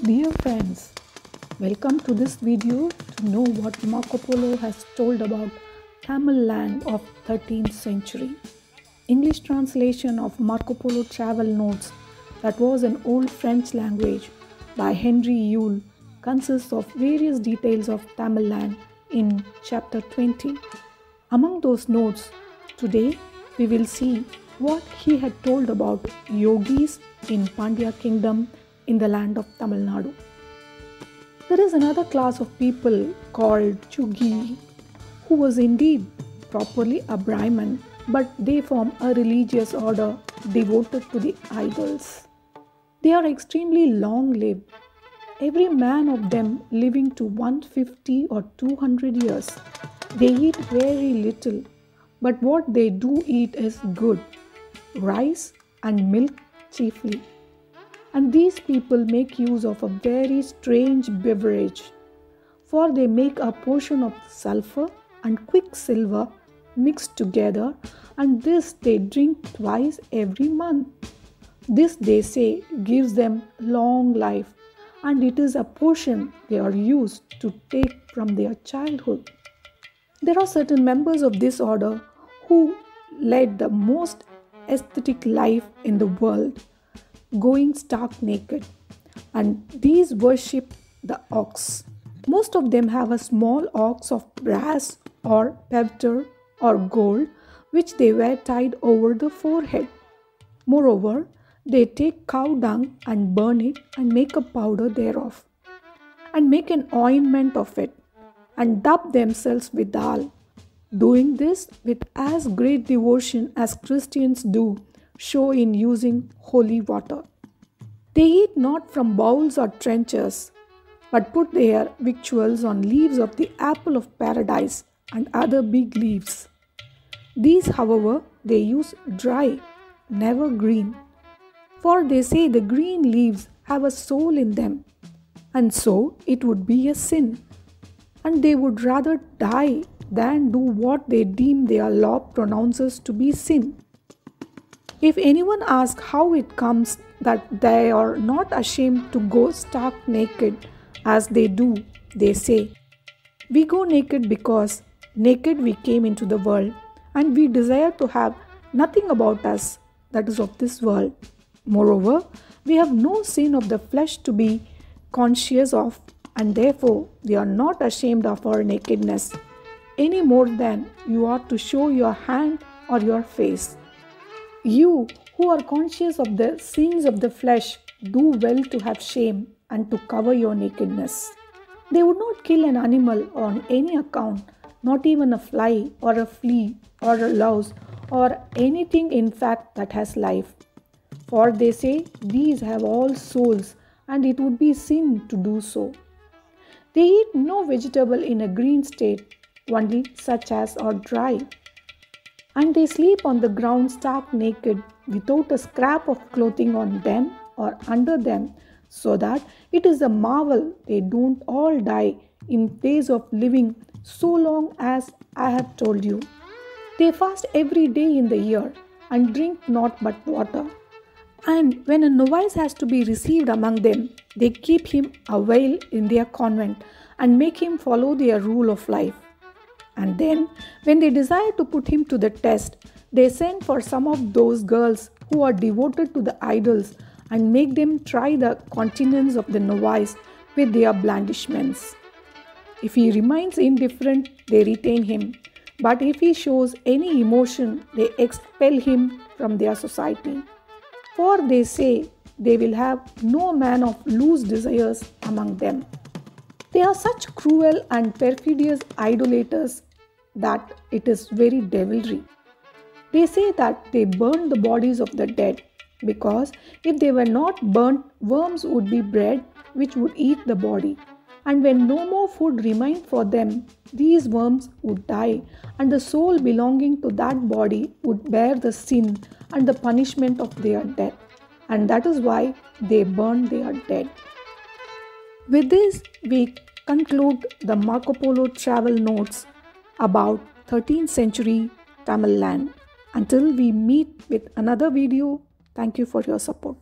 Dear friends, welcome to this video to know what Marco Polo has told about Tamil land of 13th century. English translation of Marco Polo travel notes that was an old French language by Henry Yule consists of various details of Tamil land in chapter 20. Among those notes, today we will see what he had told about yogis in Pandya kingdom in the land of Tamil Nadu. There is another class of people called Chugi, who was indeed properly a Brahmin, but they form a religious order devoted to the idols. They are extremely long lived, every man of them living to 150 or 200 years. They eat very little, but what they do eat is good rice and milk chiefly. And these people make use of a very strange beverage, for they make a portion of sulfur and quicksilver mixed together, and this they drink twice every month. This, they say, gives them long life, and it is a portion they are used to take from their childhood. There are certain members of this order who led the most aesthetic life in the world, going stark naked, and these worship the ox. Most of them have a small ox of brass or pewter or gold which they wear tied over the forehead. Moreover, they take cow dung and burn it and make a powder thereof, and make an ointment of it, and dub themselves withal, doing this with as great devotion as Christians do show in using holy water. They eat not from bowls or trenchers, but put their victuals on leaves of the apple of paradise and other big leaves. These, however, they use dry, never green, for they say the green leaves have a soul in them, and so it would be a sin, and they would rather die than do what they deem their law pronounces to be sin. If anyone asks how it comes that they are not ashamed to go stark naked as they do, they say, "We go naked because naked we came into the world, and we desire to have nothing about us that is of this world. Moreover, we have no sin of the flesh to be conscious of, and therefore we are not ashamed of our nakedness, any more than you ought to show your hand or your face. You who are conscious of the sins of the flesh do well to have shame and to cover your nakedness." They would not kill an animal on any account, not even a fly or a flea or a louse or anything in fact that has life. For they say these have all souls, and it would be sin to do so. They eat no vegetable in a green state, only such as are dry. And they sleep on the ground stark naked, without a scrap of clothing on them or under them, so that it is a marvel they don't all die in place of living so long as I have told you. They fast every day in the year, and drink naught but water. And when a novice has to be received among them, they keep him a while in their convent, and make him follow their rule of life. And then, when they desire to put him to the test, they send for some of those girls who are devoted to the idols, and make them try the continence of the novice with their blandishments. If he remains indifferent, they retain him, but if he shows any emotion, they expel him from their society. For they say they will have no man of loose desires among them. They are such cruel and perfidious idolaters that it is very devilry. They say that they burn the bodies of the dead, because if they were not burnt, worms would be bred which would eat the body. And when no more food remained for them, these worms would die, and the soul belonging to that body would bear the sin and the punishment of their death. And that is why they burn their dead. With this, we conclude the Marco Polo travel notes about 13th century Tamil land. Until we meet with another video, thank you for your support.